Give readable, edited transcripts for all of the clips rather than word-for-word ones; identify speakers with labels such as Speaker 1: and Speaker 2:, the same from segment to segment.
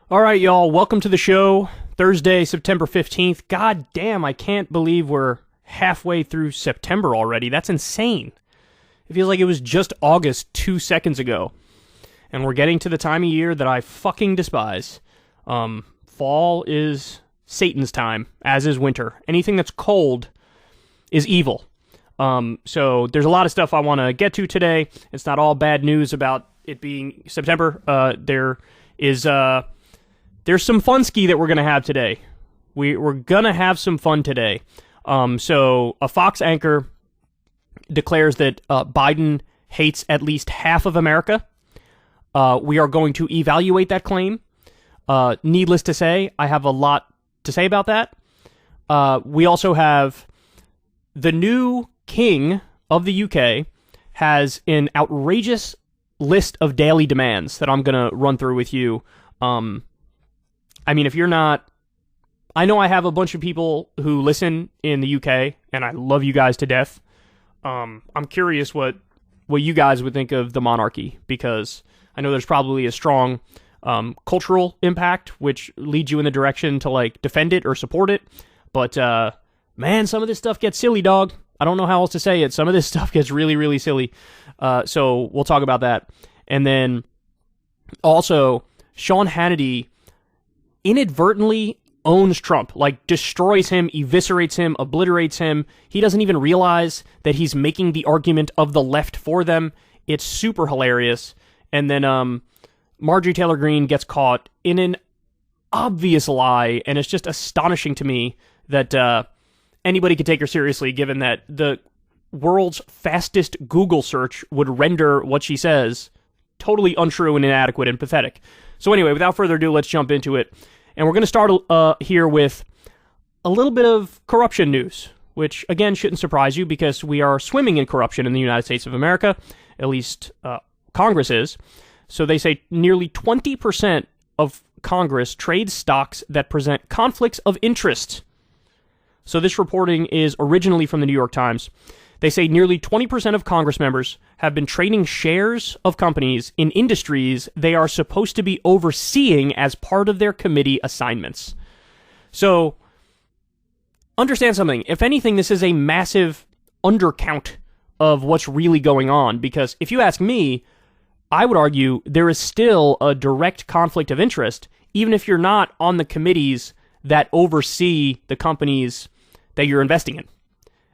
Speaker 1: All right, y'all, welcome to the show. Thursday, September 15th. God damn, I can't believe we're halfway through September already. That's insane. It feels like it was just August 2 seconds ago. And we're getting to the time of year that I fucking despise. Fall is Satan's time, as is winter. Anything that's cold is evil. So there's a lot of stuff I want to get to today. It's not all bad news about it being September. There's some fun ski that we're going to have today. We're going to have some fun today. So a Fox anchor declares that Biden hates at least half of America. We are going to evaluate that claim. Needless to say, I have a lot to say about that. We also have the new king of the UK has an outrageous list of daily demands that I'm going to run through with you. I mean, if you're not... I know I have a bunch of people who listen in the UK, and I love you guys to death. I'm curious what you guys would think of the monarchy, because I know there's probably a strong cultural impact, which leads you in the direction to, like, defend it or support it. But, man, some of this stuff gets silly, dog. I don't know how else to say it. Some of this stuff gets really, really silly. So we'll talk about that. And then, also, Sean Hannity inadvertently owns Trump, like destroys him, eviscerates him, obliterates him. He doesn't even realize that he's making the argument of the left for them. It's super hilarious. And then Marjorie Taylor Greene gets caught in an obvious lie, and it's just astonishing to me that anybody could take her seriously, given that the world's fastest Google search would render what she says totally untrue and inadequate and pathetic. So anyway, without further ado, let's jump into it. And we're going to start here with a little bit of corruption news, which, again, shouldn't surprise you because we are swimming in corruption in the United States of America. At least Congress is. So they say nearly 20% of Congress trades stocks that present conflicts of interest. So this reporting is originally from the New York Times. They say nearly 20% of Congress members have been trading shares of companies in industries they are supposed to be overseeing as part of their committee assignments. So, understand something. If anything, this is a massive undercount of what's really going on, because if you ask me, I would argue there is still a direct conflict of interest, even if you're not on the committees that oversee the companies that you're investing in.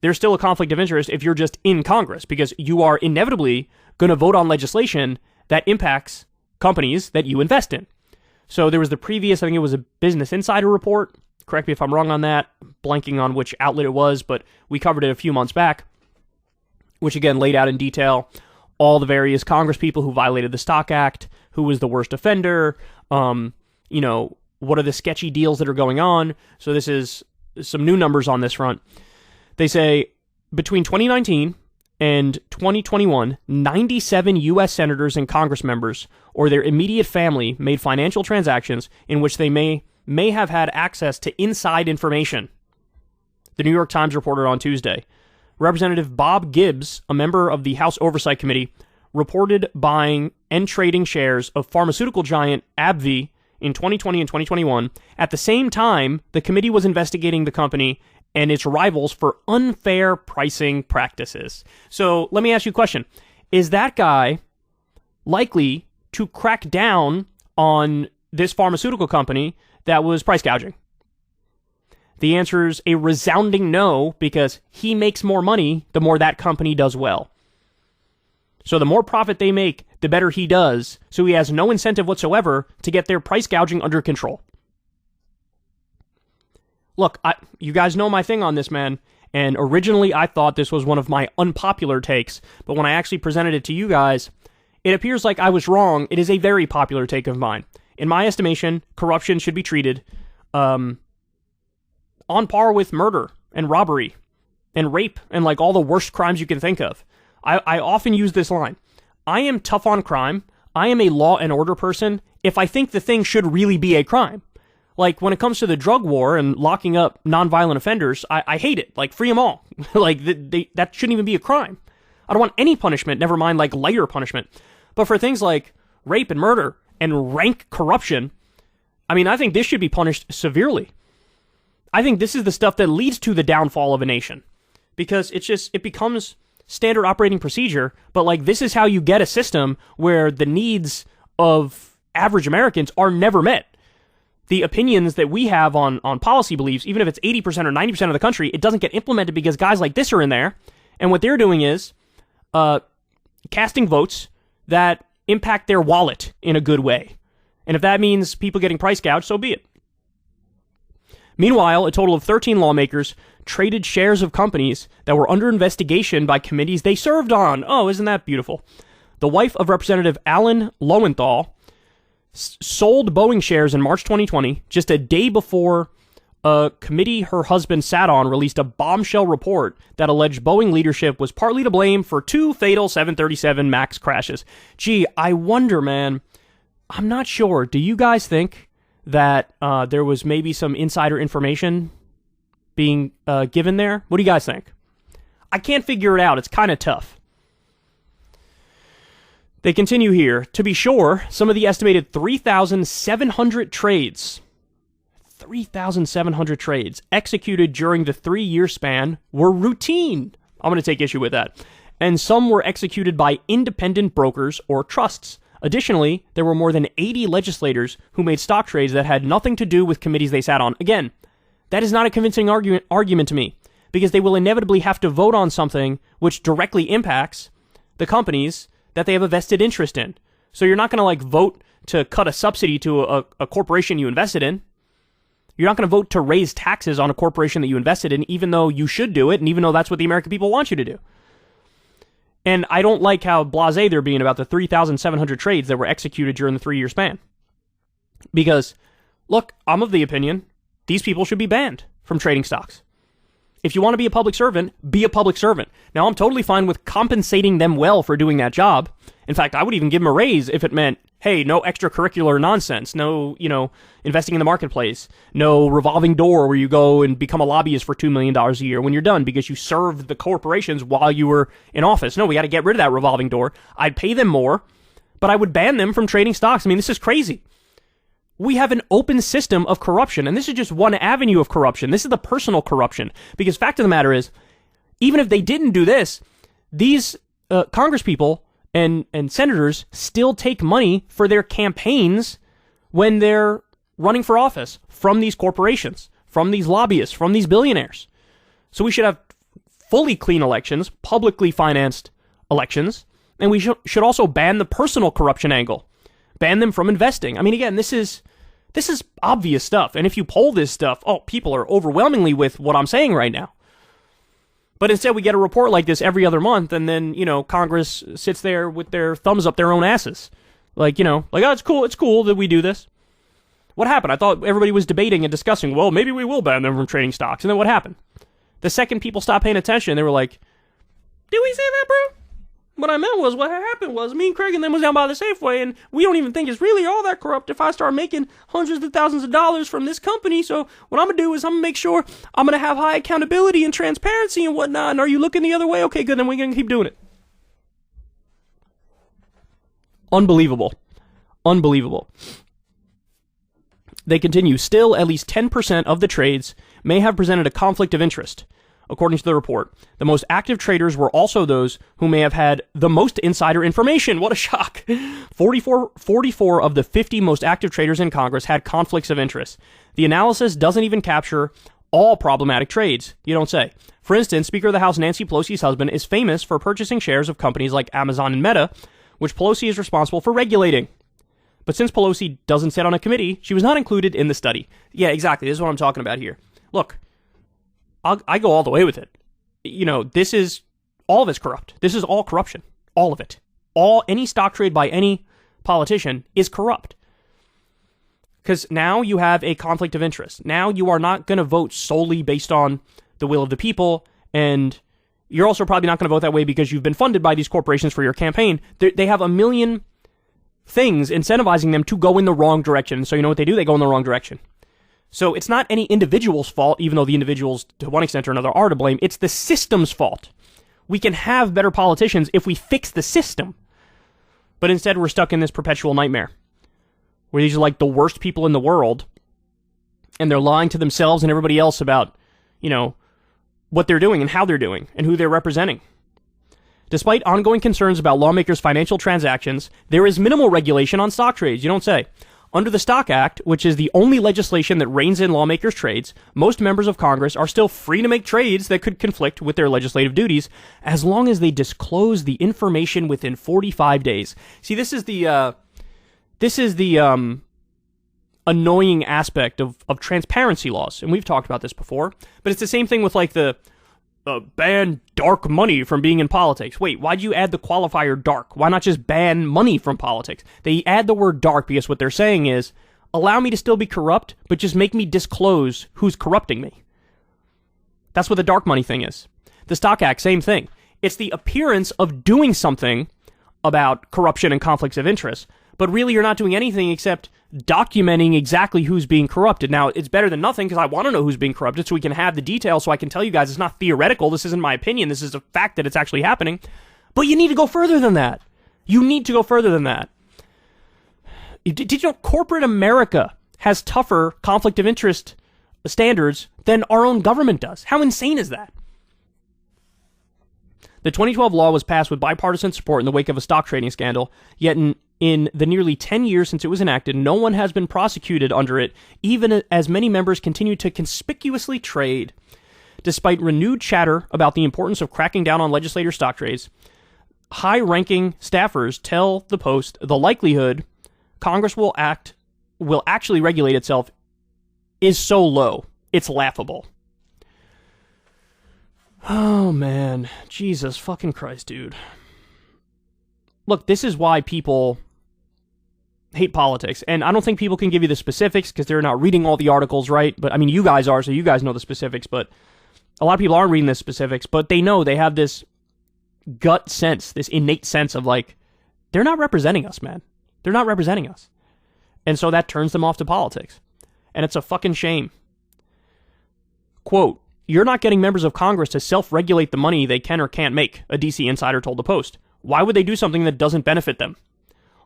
Speaker 1: There's still a conflict of interest if you're just in Congress, because you are inevitably going to vote on legislation that impacts companies that you invest in. So there was the previous, I think it was a Business Insider report. Correct me if I'm wrong on that. Blanking on which outlet it was, but we covered it a few months back, which again laid out in detail all the various Congress people who violated the Stock Act, who was the worst offender, what are the sketchy deals that are going on. So this is some new numbers on this front. They say between 2019 and 2021, 97 U.S. senators and Congress members or their immediate family made financial transactions in which they may have had access to inside information. The New York Times reported on Tuesday. Representative Bob Gibbs, a member of the House Oversight Committee, reported buying and trading shares of pharmaceutical giant AbbVie in 2020 and 2021. At the same time, the committee was investigating the company and its rivals for unfair pricing practices. So let me ask you a question. Is that guy likely to crack down on this pharmaceutical company that was price gouging? The answer is a resounding no, because he makes more money the more that company does well. So the more profit they make, the better he does, so he has no incentive whatsoever to get their price gouging under control. Look, you guys know my thing on this, man, and originally I thought this was one of my unpopular takes, but when I actually presented it to you guys, it appears like I was wrong. It is a very popular take of mine. In my estimation, corruption should be treated on par with murder and robbery and rape and like all the worst crimes you can think of. I often use this line. I am tough on crime. I am a law and order person if I think the thing should really be a crime. Like, when it comes to the drug war and locking up nonviolent offenders, I hate it. Like, free them all. Like, that shouldn't even be a crime. I don't want any punishment, never mind, like, lighter punishment. But for things like rape and murder and rank corruption, I mean, I think this should be punished severely. I think this is the stuff that leads to the downfall of a nation, because it becomes standard operating procedure. But like, this is how you get a system where the needs of average Americans are never met. The opinions that we have on policy beliefs, even if it's 80% or 90% of the country, it doesn't get implemented because guys like this are in there. And what they're doing is casting votes that impact their wallet in a good way. And if that means people getting price gouged, so be it. Meanwhile, a total of 13 lawmakers traded shares of companies that were under investigation by committees they served on. Oh, isn't that beautiful? The wife of Representative Alan Lowenthal sold Boeing shares in March 2020, just a day before a committee her husband sat on released a bombshell report that alleged Boeing leadership was partly to blame for 2 fatal 737 MAX crashes. Gee, I wonder, man, I'm not sure. Do you guys think that there was maybe some insider information being given there? What do you guys think? I can't figure it out. It's kind of tough. They continue here. To be sure, some of the estimated 3,700 trades executed during the 3-year span were routine. I'm going to take issue with that. And some were executed by independent brokers or trusts. Additionally, there were more than 80 legislators who made stock trades that had nothing to do with committees they sat on. Again, that is not a convincing argument to me, because they will inevitably have to vote on something which directly impacts the companies that they have a vested interest in. So you're not going to like vote to cut a subsidy to a corporation you invested in. You're not going to vote to raise taxes on a corporation that you invested in, even though you should do it, and even though that's what the American people want you to do. And I don't like how blasé they're being about the 3,700 trades that were executed during the 3-year span. Because, look, I'm of the opinion these people should be banned from trading stocks. If you want to be a public servant, be a public servant. Now, I'm totally fine with compensating them well for doing that job. In fact, I would even give them a raise if it meant, hey, no extracurricular nonsense, no, investing in the marketplace, no revolving door where you go and become a lobbyist for $2 million a year when you're done because you served the corporations while you were in office. No, we got to get rid of that revolving door. I'd pay them more, but I would ban them from trading stocks. I mean, this is crazy. We have an open system of corruption, and this is just one avenue of corruption. This is the personal corruption, because fact of the matter is, even if they didn't do this, these congresspeople and senators still take money for their campaigns when they're running for office from these corporations, from these lobbyists, from these billionaires. So we should have fully clean elections, publicly financed elections, and we should also ban the personal corruption angle. Ban them from investing. I mean, again, this is obvious stuff. And if you poll this stuff, people are overwhelmingly with what I'm saying right now. But instead, we get a report like this every other month, and then, Congress sits there with their thumbs up their own asses. Oh, it's cool that we do this. What happened? I thought everybody was debating and discussing, well, maybe we will ban them from trading stocks. And then what happened? The second people stopped paying attention, they were like, did we say that, bro? What I meant was, what happened was, me and Craig and them was down by the Safeway, and we don't even think it's really all that corrupt if I start making hundreds of thousands of dollars from this company. So what I'm going to do is I'm going to make sure I'm going to have high accountability and transparency and whatnot. And are you looking the other way? Okay, good. Then we're going to keep doing it. Unbelievable. They continue. Still, at least 10% of the trades may have presented a conflict of interest. According to the report, the most active traders were also those who may have had the most insider information. What a shock. 44 of the 50 most active traders in Congress had conflicts of interest. The analysis doesn't even capture all problematic trades. You don't say. For instance, Speaker of the House Nancy Pelosi's husband is famous for purchasing shares of companies like Amazon and Meta, which Pelosi is responsible for regulating. But since Pelosi doesn't sit on a committee, she was not included in the study. Yeah, exactly. This is what I'm talking about here. Look, I go all the way with it. This is, all of it's corrupt. This is all corruption. All of it. Any stock trade by any politician is corrupt. Because now you have a conflict of interest. Now you are not going to vote solely based on the will of the people, and you're also probably not going to vote that way because you've been funded by these corporations for your campaign. They have a million things incentivizing them to go in the wrong direction. So you know what they do? They go in the wrong direction. So it's not any individual's fault, even though the individuals, to one extent or another, are to blame. It's the system's fault. We can have better politicians if we fix the system. But instead, we're stuck in this perpetual nightmare where these are like the worst people in the world, and they're lying to themselves and everybody else about, what they're doing and how they're doing and who they're representing. Despite ongoing concerns about lawmakers' financial transactions, there is minimal regulation on stock trades. You don't say. Under the Stock Act, which is the only legislation that reins in lawmakers' trades, most members of Congress are still free to make trades that could conflict with their legislative duties, as long as they disclose the information within 45 days. See, this is the annoying aspect of transparency laws, and we've talked about this before, but it's the same thing with like the ban dark money from being in politics. Wait, why'd you add the qualifier dark? Why not just ban money from politics? They add the word dark because what they're saying is, allow me to still be corrupt, but just make me disclose who's corrupting me. That's what the dark money thing is. The Stock Act, same thing. It's the appearance of doing something about corruption and conflicts of interest, but really you're not doing anything except documenting exactly who's being corrupted. Now, it's better than nothing because I want to know who's being corrupted so we can have the details so I can tell you guys it's not theoretical. This isn't my opinion. This is a fact that it's actually happening. But you need to go further than that. You need to go further than that. Did you know corporate America has tougher conflict of interest standards than our own government does? How insane is that? The 2012 law was passed with bipartisan support in the wake of a stock trading scandal, yet in the nearly 10 years since it was enacted, no one has been prosecuted under it, even as many members continue to conspicuously trade. Despite renewed chatter about the importance of cracking down on legislator stock trades, high-ranking staffers tell the Post the likelihood Congress will actually regulate itself is so low, it's laughable. Oh, man. Jesus fucking Christ, dude. Look, this is why people hate politics. And I don't think people can give you the specifics because they're not reading all the articles, right? But, I mean, you guys are, so you guys know the specifics. But a lot of people aren't reading the specifics. But they know, they have this gut sense, this innate sense of, like, they're not representing us, man. They're not representing us. And so that turns them off to politics. And it's a fucking shame. Quote, "You're not getting members of Congress to self-regulate the money they can or can't make," a DC insider told the Post. "Why would they do something that doesn't benefit them?"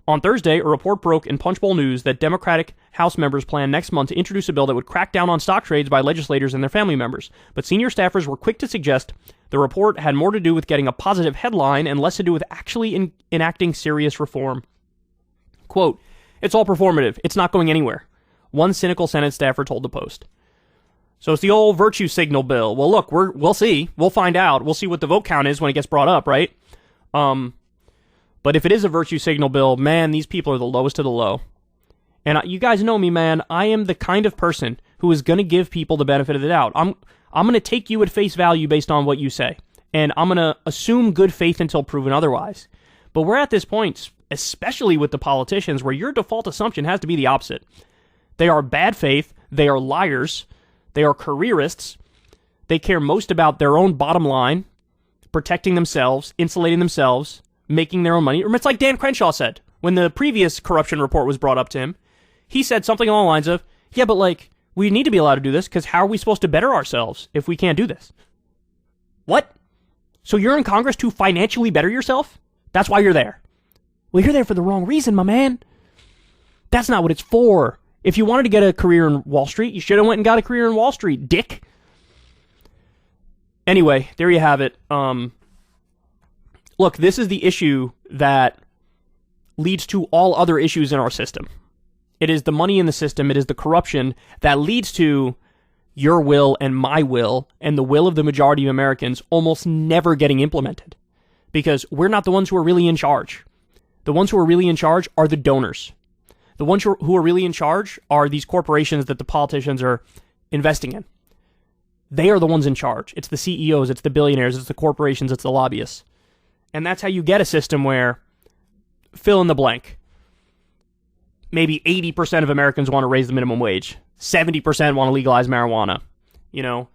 Speaker 1: On Thursday, a report broke in Punchbowl News that Democratic House members plan next month to introduce a bill that would crack down on stock trades by legislators and their family members. But senior staffers were quick to suggest the report had more to do with getting a positive headline and less to do with actually enacting serious reform. Quote, "It's all performative. It's not going anywhere," one cynical Senate staffer told the Post. So it's the old virtue signal bill. Well, look, we'll see. We'll find out. We'll see what the vote count is when it gets brought up, right? But if it is a virtue signal bill, man, these people are the lowest of the low. And you guys know me, man. I am the kind of person who is going to give people the benefit of the doubt. I'm going to take you at face value based on what you say. And I'm going to assume good faith until proven otherwise. But we're at this point, especially with the politicians, where your default assumption has to be the opposite. They are bad faith. They are liars. They are careerists. They care most about their own bottom line, protecting themselves, insulating themselves, making their own money. It's like Dan Crenshaw said when the previous corruption report was brought up to him. He said something along the lines of, yeah, but like, we need to be allowed to do this because how are we supposed to better ourselves if we can't do this? What? So you're in Congress to financially better yourself? That's why you're there. Well, you're there for the wrong reason, my man. That's not what it's for. If you wanted to get a career in Wall Street, you should have went and got a career in Wall Street, dick. Anyway, there you have it. Look, this is the issue that leads to all other issues in our system. It is the money in the system, it is the corruption that leads to your will and my will and the will of the majority of Americans almost never getting implemented. Because we're not the ones who are really in charge. The ones who are really in charge are the donors. The ones who are really in charge are these corporations that the politicians are investing in. They are the ones in charge. It's the CEOs, it's the billionaires, it's the corporations, it's the lobbyists. And that's how you get a system where, fill in the blank, maybe 80% of Americans want to raise the minimum wage. 70% want to legalize marijuana. You know,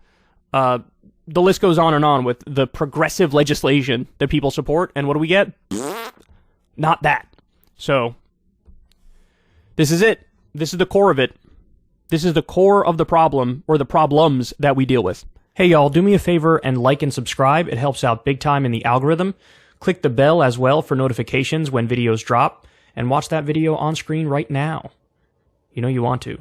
Speaker 1: the list goes on and on with the progressive legislation that people support. And what do we get? Not that. So, this is it. This is the core of it. This is the core of the problem, or the problems that we deal with. Hey y'all, do me a favor and like and subscribe. It helps out big time in the algorithm. Click the bell as well for notifications when videos drop, and watch that video on screen right now. You know you want to.